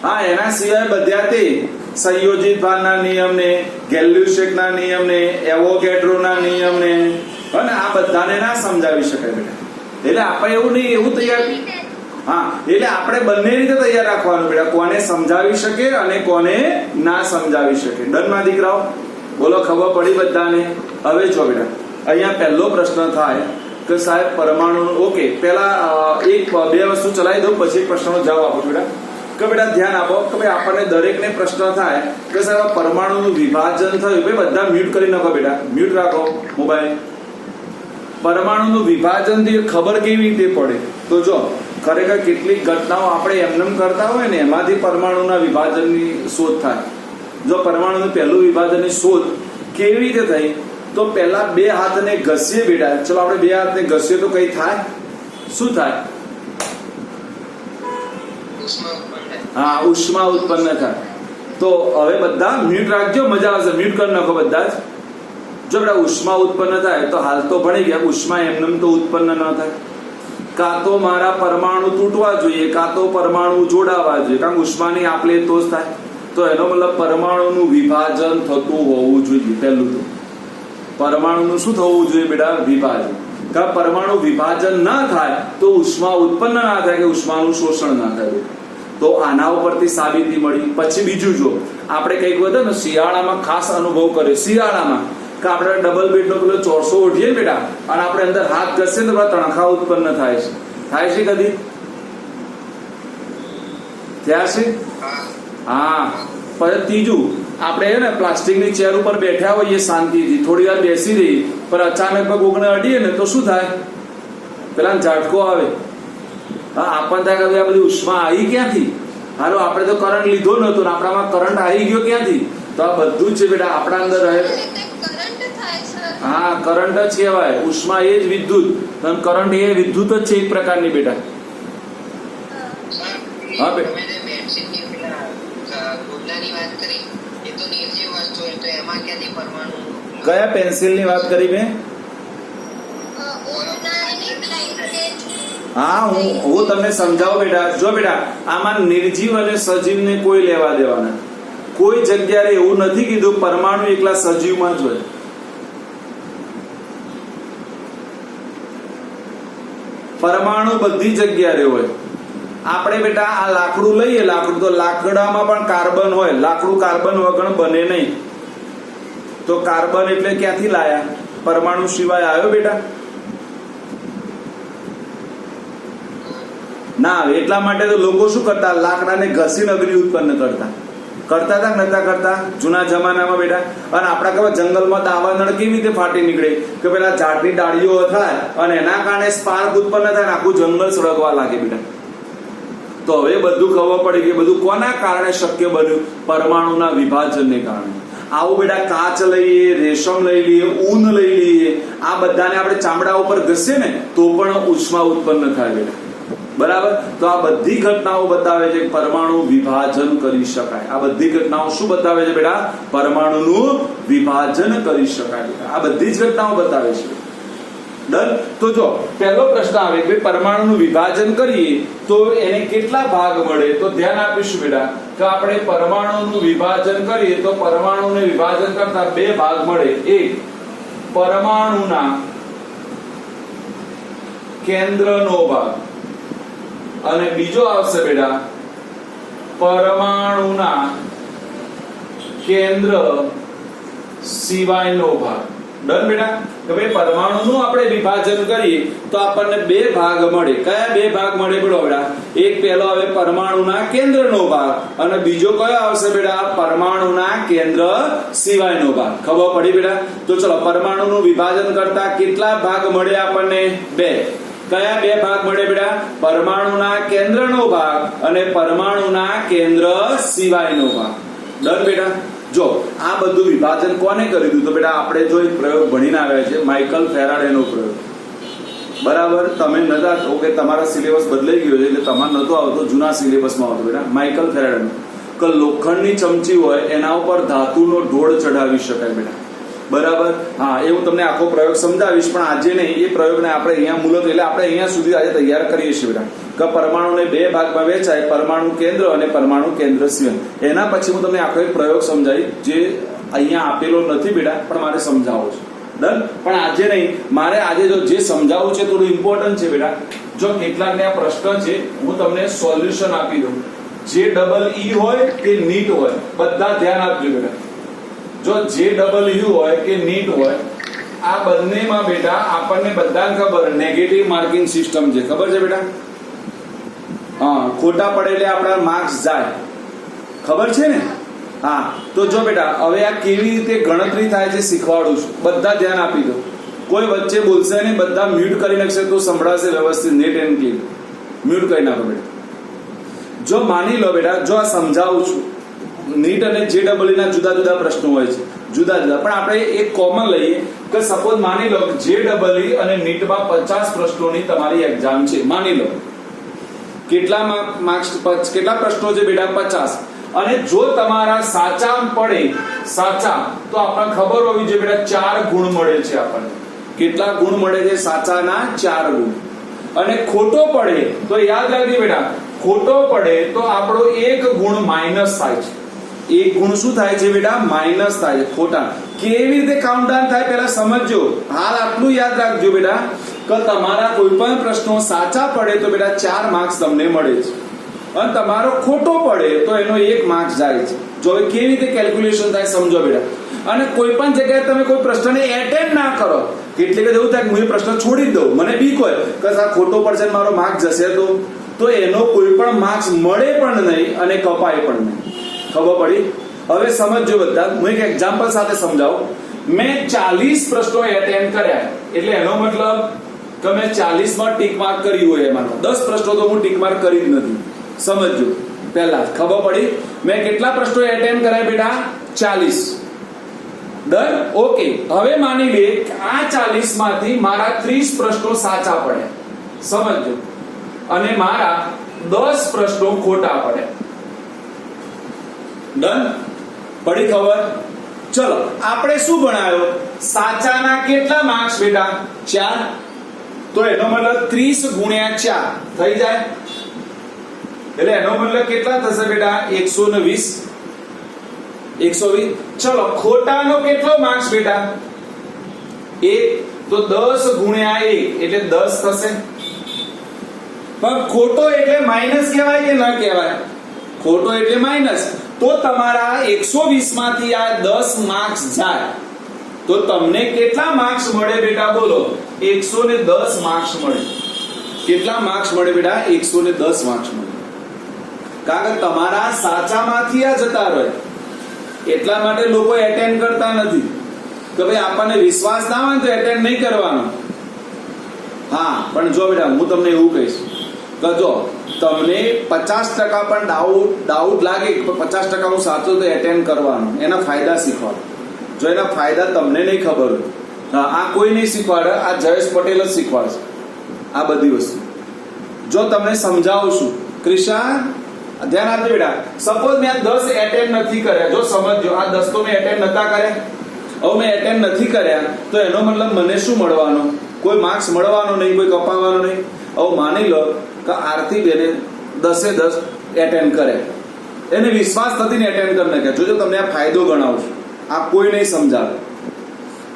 હા, એના સિવાય બધા તે સંયોજિત ભારના નિયમને, ગેલ્યુસેકના નિયમને, એવોગેડ્રોના નિયમને, અને આ બધાને ના સમજાવી શકાય બેટા. એટલે આપણે એવું નહીં, એવું તૈયાર, હા, એટલે આપણે બંને રીતે તૈયાર રાખવાનું બેટા, કોને સમજાવી શકે અને કોને ના સમજાવી શકે. ડનમાં દીકરાઓ, બોલો, ખબર પડી બધાને? હવે જો બેટા, અહીંયા પહેલો પ્રશ્ન થાય કે સાહેબ પરમાણુ, ઓકે, પહેલા 1-2 વસ્તુ ચલાવી દઉં, પછી પ્રશ્નનો જવાબ આપો બેટા. કે બેટા ધ્યાન આપો કે ભાઈ આપણને દરેકને પ્રશ્ન થાય કે સાહેબ પરમાણુનું વિભાજન થયું, ભાઈ બધા મ્યુટ કરી નાખો બેટા, મ્યુટ રાખો મોબાઈલ. પરમાણુનું વિભાજન થી ખબર કેવી રીતે પડે? તો જો ખરેખર કેટલીક ઘટનાઓ આપણે એમનેમ કરતા હોય ને એમાંથી પરમાણુના વિભાજનની શોધ થાય. જો પરમાણુનું પહેલું વિભાજનની શોધ કેવી રીતે થઈ? તો પહેલા બે હાથને ઘસીએ બેટા. ચલો આપણે બે હાથને ઘસીએ તો કઈ થાય? શું થાય? હા, ઉષ્મા ઉત્પન્ન થાય. તો હવે બધા મ્યુટ રાખજો, મજા આવશે. મ્યુટ કરી નાખો બધા જ. જો બેટા ઉષ્મા ઉત્પન્ન થાય તો હાલ તો ભણી ગયા, ઉષ્મા એમનેમ તો ઉત્પન્ન ન થાય. કાં તો મારા પરમાણુ તૂટવા જોઈએ, કાં તો પરમાણુ જોડાવા જોઈએ, કારણ કે ઉષ્માની આપલે તો જ થાય. તો એનો મતલબ પરમાણુનું વિભાજન થતું હોવું જોઈએ. પહેલું તો પરમાણુનું શું થવું જોઈએ બેટા? વિભાજન. કારણ પરમાણુ વિભાજન ના થાય તો ઉષ્મા ઉત્પન્ન ના થાય, કે ઉષ્માનું શોષણ ના થાય. તો આના ઉપરથી સાબિતી મળી. પછી બીજું જો આપણે કંઈક વધે ને શિયાળામાં ખાસ અનુભવ કર્યો, શિયાળામાં કે આપણે ડબલ બેડનો પેલો ચોરસો ઉઠીએ બેટા અને આપણે અંદર હાથ ઘસીએ તો તણખા ઉત્પન્ન થાય છે. થાય છે કદી? થયા છે? હા. પછી ત્રીજું, આપણે ને પ્લાસ્ટિકની ચેર ઉપર બેઠા હોઈએ શાંતિથી, થોડી વાર બેસી રહી, પણ અચાનક કોકને અડીએ ને તો શું થાય? પેલા ઝાટકો આવે. આપણને થાય કે આ બધી ઉષ્મા આવી ક્યાંથી? હાલો આપણે તો કરંટ લીધો નતો ને આપણામાં કરંટ આવી ગયો ક્યાંથી? તો આ બધું જ છે બેટા આપણા અંદર રહે. હા, કરંટ જ કહેવાય. ઉષ્મા એ જ વિદ્યુત, કરંટ એ વિદ્યુત જ છે એક પ્રકારની બેટા. હા બેટા. કયા પેન્સિલ ની વાત કરી મેં? હા, હું તમને સમજાવું બેટા. જો બેટા આમાં નિર્જીવ અને સજીવને કોઈ લેવા દેવાના. કોઈ જગ્યાએ એવું નથી કીધું પરમાણુ એકલા સજીવમાં જ હોય. પરમાણુ બધી જગ્યાએ હોય. આપણે બેટા આ લાકડું લઈએ, લાકડું તો લાકડામાં પણ કાર્બન હોય. લાકડું કાર્બન વગર બને નહીં. તો કાર્બન એટલે ક્યાંથી લાયા? પરમાણુ સિવાય આવ્યો બેટા? ના. એટલા માટે તો લોકો શું કરતા? લાકડાને ઘસીને અગ્નિ ઉત્પન્ન કરતા હતા, નતા કરતા જૂના જમાનામાં બેટા? અને આપણા કેવા જંગલમાં દાવાનળ કેવી રીતે ફાટી નીકળે કે પેલા ઝાડની ડાળીઓ થાય અને એના કારણે સ્પાર્ક ઉત્પન્ન થાય ને આખું જંગલ સળગવા લાગે બેટા. તો હવે બધું ખબર પડી કે બધું કોના કારણે શક્ય બન્યું? પરમાણુના વિભાજનને કારણે. આવું બેટા કાચ લઈએ, રેશમ લઈ લઈએ, ઊન લઈ લઈએ, આ બધાને આપણે ચામડા ઉપર ઘસીએ ને તો પણ ઉષ્મા ઉત્પન્ન થાય બેટા. બરાબર? તો આ બધી ઘટનાઓ બતાવે છે પરમાણુ વિભાજન કરી શકાય. આ બધી ઘટનાઓ શું બતાવે છે બેટા? પરમાણુનું વિભાજન કરી શકાય. આ બધી જ ઘટનાઓ બતાવે છે. ડન? તો જો પહેલો પ્રશ્ન આવે કે પરમાણુનું વિભાજન કરીએ તો એને કેટલા ભાગ મળે? તો ધ્યાન આપીશું બેટા કે આપણે પરમાણુનું વિભાજન કરીએ તો પરમાણુને વિભાજન કરતા બે ભાગ મળે. એક પરમાણુના કેન્દ્રનો ભાગ અને બીજો આવશે બેટા પરમાણુના કેન્દ્ર સિવાયનો ભાગ. ડન બેટા? કે ભાઈ પરમાણુનું આપણે વિભાજન કરીએ તો આપણને બે ભાગ મળે. કયા બે ભાગ મળે બોલો બેટા? એક પહેલો આવે પરમાણુના કેન્દ્રનો ભાગ અને બીજો કયો આવશે બેટા? પરમાણુના કેન્દ્ર સિવાયનો ભાગ. ખબર પડી બેટા? તો ચલો પરમાણુનું વિભાજન કરતા કેટલા ભાગ મળે આપણને? બે. કયા બે ભાગ મળે બેટા? પરમાણુના કેન્દ્રનો ભાગ અને પરમાણુના કેન્દ્ર સિવાયનો ભાગ. ડન બેટા? જો આ બધું વિભાજન કોને કરી દીધું? તો બેટા આપણે જો એક પ્રયોગ ભણીને આવ્યા છે, માઇકલ ફેરાડેનો પ્રયોગ. બરાબર? તમે નતા તો કે તમારા સિલેબસ બદલાઈ ગયો છે એટલે તમારે નતો આવતો, જૂના સિલેબસમાં આવતો બેટા. માઇકલ ફેરાડેનો કે લોખંડની ચમચી હોય એના ઉપર ધાતુનો ઢોળ ચઢાવી શકાય બેટા. બરાબર? હા, એ હું તમને આખો પ્રયોગ સમજાવીશ, પણ આજે નહીં. એ પ્રયોગને આપણે અહીંયા મુલત એટલે આપણે અહીંયા સુધી આજે તૈયાર કરીએ છીએ બેટા કે પરમાણુને બે ભાગમાં વહેંચાય, પરમાણુ કેન્દ્ર અને પરમાણુ કેન્દ્ર સિવાય. એના પછી હું તમને આખો એક પ્રયોગ સમજાવી જે અહીંયા આપેલો નથી બેટા, પણ મારે સમજાવવો છે. ડન? પણ આજે નહીં, મારે આજે જો જે સમજાવવું છે થોડું ઇમ્પોર્ટન્ટ છે બેટા. જો કેટલાકને આ પ્રશ્ન છે હું તમને સોલ્યુશન આપી દઉં. જે ડબલ ઈ હોય કે નીટ હોય, બધા ધ્યાન આપજો બેટા. જો જે ડબલ યુ હોય કે નીટ હોય, આ બંનેમાં બેટા આપણને બધાને ખબર નેગેટિવ માર્કિંગ સિસ્ટમ છે. ખબર છે બેટા? હા, ખોટા પડે એટલે આપણા માર્ક્સ જાય, ખબર છે ને? હા, તો જો બેટા હવે આ કેવી રીતે ગણતરી થાય છે શીખવાડું છું, બધા ધ્યાન આપી દો, કોઈ વચ્ચે બોલશે નહીં, બધા મ્યુટ કરી નાખશે તો સંભળાશે વ્યવસ્થિત, નેટ એન્ડ ક્લીન. મ્યુટ કરી નાખો બેટા. જો માની લો બેટા, જો આ સમજાવું છું, નીટ અને JEE ના જુદા જુદા પ્રશ્નો હોય છે, જુદા જુદા, પણ આપણે એક કોમન લઈએ કે સપોઝ માની લો કે JEE અને નીટમાં 50 પ્રશ્નોની તમારી એક્ઝામ છે, માની લો. કેટલા માર્ક્સ, કેટલા પ્રશ્નો છે બેટા? 50. અને જો તમારા સાચા પડે, સાચા, તો આપણને ખબર હોવી જોઈએ બેટા 4 ગુણ મળે છે આપણને. કેટલા ગુણ મળે છે? સાચાના 4 ગુણ. અને ખોટો પડે તો યાદ રાખજો બેટા, ખોટો પડે તો આપણો 1 ગુણ માઇનસ થાય છે. 1 ગુણ શું થાય છે બેટા? માઇનસ થાય છે ખોટા. કેવી રીતે કાઉન્ટડાઉન થાય પહેલા સમજજો. હાલ આટલું યાદ રાખજો બેટા કે તમારા કોઈ પણ પ્રશ્નો સાચા પડે તો બેટા 4 માર્ક્સ તમને મળે છે, અને તમારો ખોટો પડે તો એનો 1 માર્ક્સ જાય છે. જો હવે કેવી રીતે કેલ્ક્યુલેશન થાય સમજો બેટા. અને કોઈ પણ જગ્યાએ તમે કોઈ પ્રશ્નને એટેન્ડ ના કરો, કેટલીક એવું થાય કે હું એ પ્રશ્ન છોડી જ દઉં, મને બીક હોય કે આ ખોટો પડશે ને મારો માર્ક્સ જશે, તો એનો કોઈ પણ માર્ક્સ મળે પણ નહીં અને કપાય પણ નહીં. ખબર પડી? હવે સમજજો બધા, હું એક એક્ઝામ્પલ સાથે સમજાવું. મેં 40 પ્રશ્નો એટેન્ડ કર્યા, એટલે એનો મતલબ કે મેં 40 માં ટીક માર્ક કર્યું હોય, એમાં 10 પ્રશ્નો તો હું ટીક માર્ક કરી જ નથી. સમજજો પહેલા, ખબર પડી? મેં કેટલા પ્રશ્નો એટેન્ડ કર્યા બેટા? 40. ડન? ઓકે. હવે માની લે કે આ 40 માંથી મારા 30 પ્રશ્નો સાચા પડે, સમજજો, અને મારા 10 પ્રશ્નો ખોટા પડે. ડન? પડી ખબર? ચલો, આપણે શું ભણાયો? સાચાના કેટલા માર્ક્સ બેટા? 4. તો એનો મતલબ 30 ગુણ્યા 4 થઈ જાય, એટલે એનો મતલબ કેટલા થશે બેટા? 120. 120. ચલો, ખોટાનો કેટલો માર્ક્સ બેટા? 1. તો 10 ગુણ્યા 1 એટલે 10 થશે. પણ ખોટો એટલે માઇનસ કહેવાય કે ન કહેવાય? ખોટો એટલે માઇનસ. તો તમારા 120 માંથી આ 10 માર્ક્સ જાય તો તમને કેટલા માર્ક્સ મળે બેટા? બોલો. 110 માર્ક્સ મળે. કેટલા માર્ક્સ મળે બેટા? 110 માર્ક્સ મળે. કારણ કે તમારા સાચામાંથી આ જતા રહે, એટલા માટે લોકો એટેન્ડ કરતા નથી કે ભાઈ આપણને વિશ્વાસ ના હોય તો એટેન્ડ નહીં કરવાનો. હા, પણ જો બેટા હું તમને એવું કહીશ કે જો તમને 50% પણ ડાઉટ લાગે કે 50% હું સાચું તો એટેન્ડ કરવાનું, એના ફાયદા શીખવાડો. જો એના ફાયદા તમને નહીં ખબર હોય, આ કોઈ નહીં શીખવાડે, આ જયેશ પટેલ જ શીખવાડશે આ બધી વસ્તુ. જો તમને સમજાવું છું, ક્રિશા ધ્યાન આપજો બેટા. સપોઝ મેં 10 એટેન્ડ નથી કર્યા, જો સમજજો, આ 10 તો મેં એટેન્ડ નતા કર્યા. હવે મેં એટેન્ડ નથી કર્યા તો એનો મતલબ મને શું મળવાનો? કોઈ માર્ક્સ મળવાનો નહીં, કોઈ કપાવવાનો નહીં. હવે માની લો કે આરતી બેને 10 એટેન્ડ કરે, એને વિશ્વાસ નથી ને એટેન્ડ કરી નાખ્યા. જોજો તમને આ ફાયદો ગણાવું છું, આ કોઈ નહીં સમજાવે.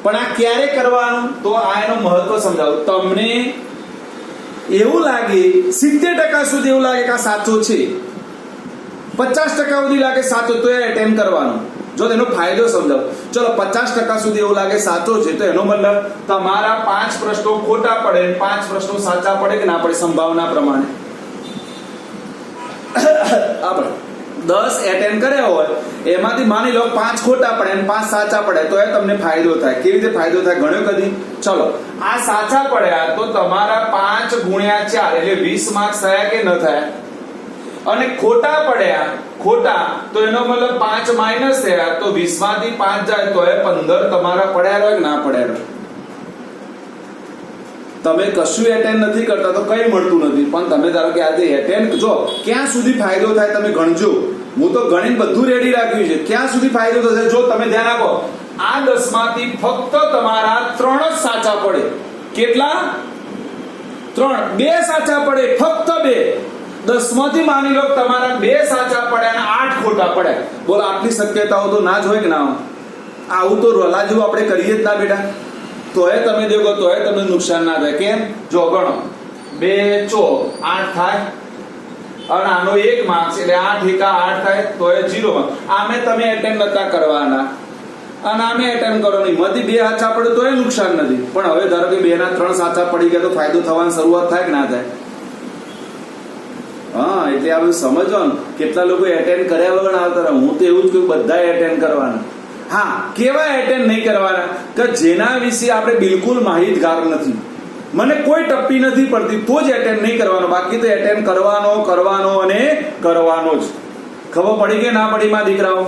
પણ આ ક્યારે કરવાનું? તો આ એનો મહત્વ સમજાવું. તમને એવું લાગે 70% સુધી એવું લાગે કે આ સાચો છે, 50% સુધી લાગે સાચો, તો એ એટેન્ડ કરવાનો. જો તેનો ફાયદો સમજાવો. ચલો, 50% સુધી એવું લાગે સાચો છે તો એનો મતલબ તમારા 5 પ્રશ્નો ખોટા પડે, 5 પ્રશ્નો સાચા પડે કે ના પડે સંભાવના પ્રમાણે. આપણે 10 એટેન્ડ કર્યા હોય, એમાંથી માની લો 5 ખોટા પડે અને 5 સાચા પડે, તો એ તમને ફાયદો થાય. કેવી રીતે ફાયદો થાય? ગણ્યો કદી? ચલો, આ સાચા પડ્યા તો તમારા 5 ગુણ્યા 4 એટલે 20 માર્ક્સ થયા કે ન થયા? અને ખોટા પડ્યા, ખોટા, તો એનો મતલબ 5 માઇનસ થયા, તો 20 માંથી 5 જાય તો એ 15 તમારા પડ્યા રહે કે ના પડ્યા રહે? તમે કશું એટેન્ડ નથી કરતા તો કઈ મળતું નથી, પણ તમે ધારો કે આજે એટેન્ડ, જો ક્યાં સુધી ફાયદો થાય તમે ગણજો. હું તો ગણીને બધું રેડી રાખ્યું છે, ક્યાં સુધી ફાયદો થશે જો તમે ધ્યાન આપો. આ 10 માંથી ફક્ત તમારા 3 જ સાચા પડે. કેટલા? 3. 2 સાચા પડે, ફક્ત 2. 10 માંથી માની લો તમારા 2 સાચા પડ્યા અને 8 ખોટા પડ્યા. બોલો, આટલી શક્યતાઓ તો ના જ હોય કે ના હોય? આવું તો રોલા જેવું આપણે કરીએ જ ના બેટા. તોય તમે દેખો, તોય તમને નુકસાન ના થાય. કેમ? જો ગણો, 2 4 8 થાય, અને આનો 1 માર્ક્સ એટલે 8 એકા 8 થાય, તોય 0 માર્ક્સ. આમે તમે એટેન્ડ નતા કરવાના અને આમે એટેન્ડ કરો નહીં, માંથી 2 સાચા પડે તોય નુકસાન નથી. પણ હવે ધારો કે 2 ના 3 સાચા પડી ગયા તો ફાયદો થવાની શરૂઆત થાય કે ના થાય? હા, એટલે આ બધું સમજવાનું. કેટલા લોકો એટેન્ડ કર્યા વગર આવતા રહે. હું તો એવું જ કહું, બધા એટેન્ડ કરવાના. હા, કેવા એટેન્ડ નહીં કરવાના કે જેના વિશે આપણે બિલકુલ માહિતગાર નથી, મને કોઈ ટપ્પી નથી પડતી, તો જ એટેન્ડ નહીં કરવાનો. બાકી તો એટેન્ડ કરવાનો અને કરવાનો જ. ખબર પડી કે ના પડી માં દીકરાઓ?